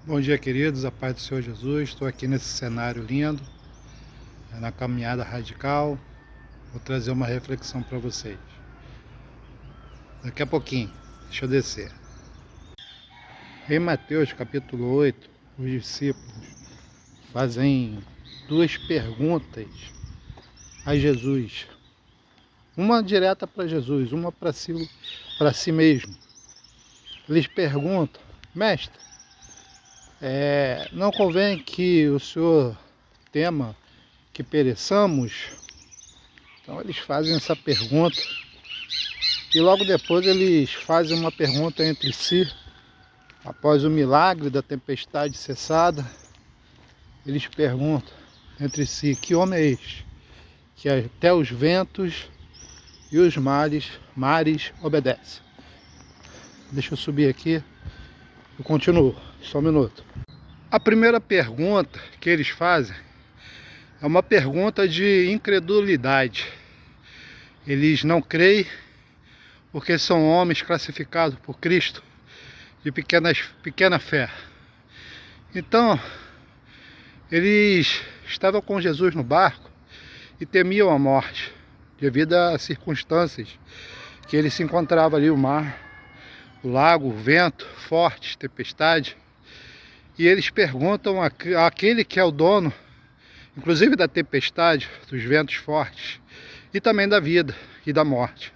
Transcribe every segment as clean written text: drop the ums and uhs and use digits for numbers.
Bom dia, queridos, a paz do Senhor Jesus. Estou aqui nesse cenário lindo, na caminhada radical. Vou trazer uma reflexão para vocês. Daqui a pouquinho, deixa eu descer. Em Mateus capítulo 8, os discípulos fazem duas perguntas a Jesus. Uma direta para Jesus, uma para si mesmo. Eles perguntam: Mestre, não convém que o Senhor tema que pereçamos? Então eles fazem essa pergunta e logo depois eles fazem uma pergunta entre si. Após o milagre da tempestade cessada, eles perguntam entre si: que homem é este, que até os ventos e os mares obedecem? Deixa eu subir aqui, eu continuo, só um minuto. A primeira pergunta que eles fazem é uma pergunta de incredulidade. Eles não creem porque são homens classificados por Cristo de pequena fé. Então, eles estavam com Jesus no barco e temiam a morte, devido às circunstâncias que ele se encontrava ali, o mar, o lago, o vento forte, tempestade. E eles perguntam àquele que é o dono, inclusive da tempestade, dos ventos fortes, e também da vida e da morte.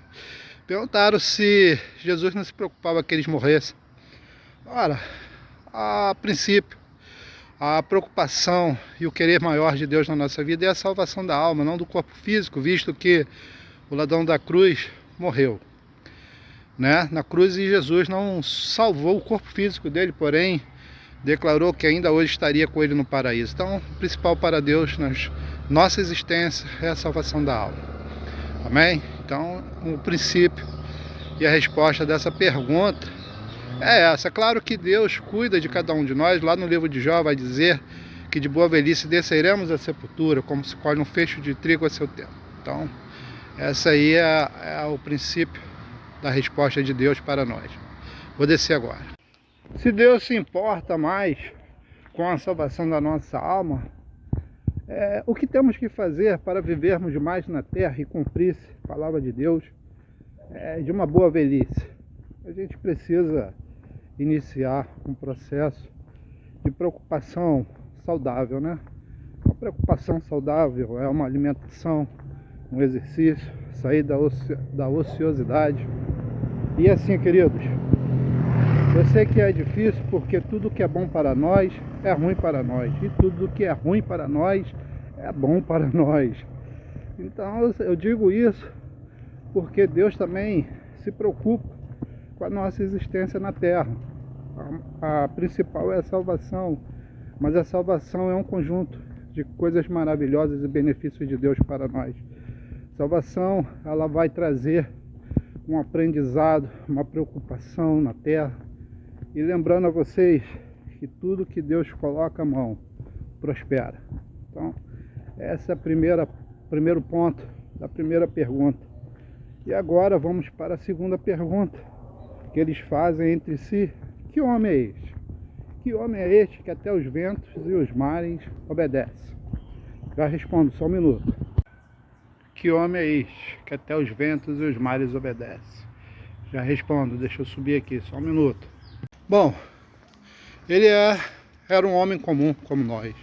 Perguntaram se Jesus não se preocupava que eles morressem. Ora, a princípio, a preocupação e o querer maior de Deus na nossa vida é a salvação da alma, não do corpo físico, visto que o ladrão da cruz morreu, né? Na cruz, e Jesus não salvou o corpo físico dele, porém declarou que ainda hoje estaria com ele no paraíso. Então, o principal para Deus na nossa existência é a salvação da alma. Amém? Então, o princípio e a resposta dessa pergunta é essa. Claro que Deus cuida de cada um de nós. Lá no livro de Jó vai dizer que de boa velhice desceremos à sepultura, como se colhe um fecho de trigo a seu tempo. Então, essa aí é o princípio da resposta de Deus para nós. Vou descer agora. Se Deus se importa mais com a salvação da nossa alma, o que temos que fazer para vivermos mais na terra e cumprir a palavra de Deus de uma boa velhice? A gente precisa iniciar um processo de preocupação saudável, né? Uma preocupação saudável é uma alimentação, um exercício, sair da ociosidade. E assim, queridos, eu sei que é difícil porque tudo que é bom para nós é ruim para nós. E tudo que é ruim para nós é bom para nós. Então eu digo isso porque Deus também se preocupa com a nossa existência na terra. A principal é a salvação, mas a salvação é um conjunto de coisas maravilhosas e benefícios de Deus para nós. Salvação, ela vai trazer um aprendizado, uma preocupação na terra. E lembrando a vocês que tudo que Deus coloca a mão prospera. Então, esse é o primeiro ponto da primeira pergunta. E agora vamos para a segunda pergunta que eles fazem entre si: que homem é este? Que homem é este que até os ventos e os mares obedece? Já respondo, só um minuto. Que homem é este que até os ventos e os mares obedece? Já respondo, deixa eu subir aqui, só um minuto. Bom, ele era um homem comum como nós.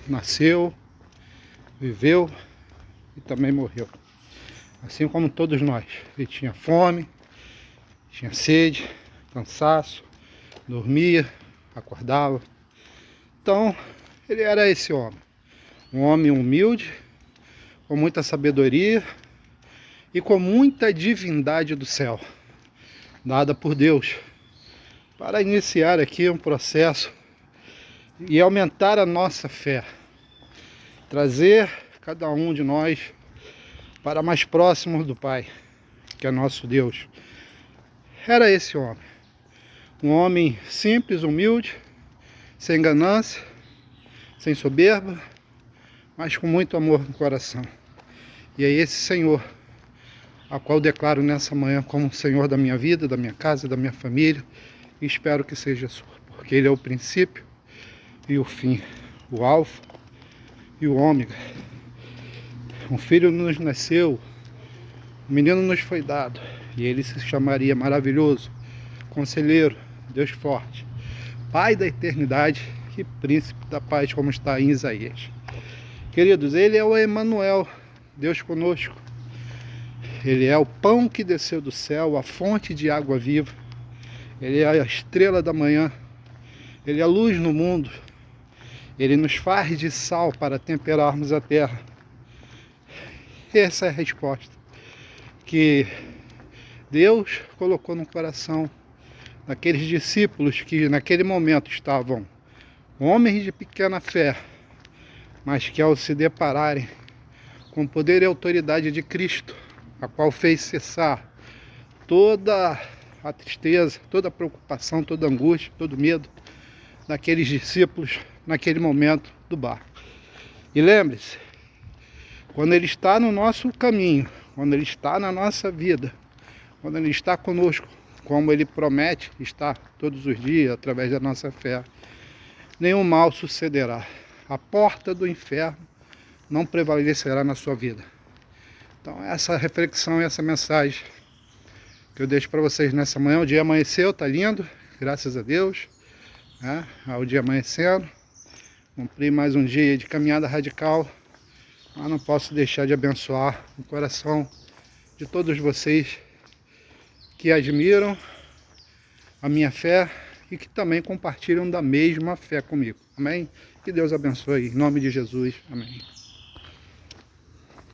Nasceu, viveu e também morreu. Assim como todos nós. Ele tinha fome, tinha sede, cansaço, dormia, acordava. Então, ele era esse homem. Um homem humilde, com muita sabedoria e com muita divindade do céu, dada por Deus, para iniciar aqui um processo e aumentar a nossa fé, trazer cada um de nós para mais próximos do Pai, que é nosso Deus. Era esse homem, um homem simples, humilde, sem ganância, sem soberba, mas com muito amor no coração. E é esse Senhor a qual declaro nessa manhã como Senhor da minha vida, da minha casa, da minha família, e espero que seja sua. porque Ele é o princípio e o fim, o alfa e o ômega. Um filho nos nasceu, um menino nos foi dado, e Ele se chamaria Maravilhoso, Conselheiro, Deus Forte, Pai da Eternidade e Príncipe da Paz, como está em Isaías. Queridos, Ele é o Emanuel, Deus conosco. Ele é o pão que desceu do céu, a fonte de água viva. Ele é a estrela da manhã. Ele é a luz no mundo. Ele nos faz de sal para temperarmos a terra. Essa é a resposta que Deus colocou no coração daqueles discípulos que naquele momento estavam homens de pequena fé, mas que ao se depararem com o poder e autoridade de Cristo, a qual fez cessar toda a tristeza, toda a preocupação, toda a angústia, todo o medo daqueles discípulos naquele momento do barco. E lembre-se, quando Ele está no nosso caminho, quando Ele está na nossa vida, quando Ele está conosco, como Ele promete estar todos os dias através da nossa fé, nenhum mal sucederá. A porta do inferno não prevalecerá na sua vida. Então essa reflexão, essa mensagem que eu deixo para vocês nessa manhã. O dia amanheceu, tá lindo, graças a Deus, né? O dia amanhecendo, cumpri mais um dia de caminhada radical, mas não posso deixar de abençoar o coração de todos vocês que admiram a minha fé e que também compartilham da mesma fé comigo. Amém? Que Deus abençoe, em nome de Jesus. Amém.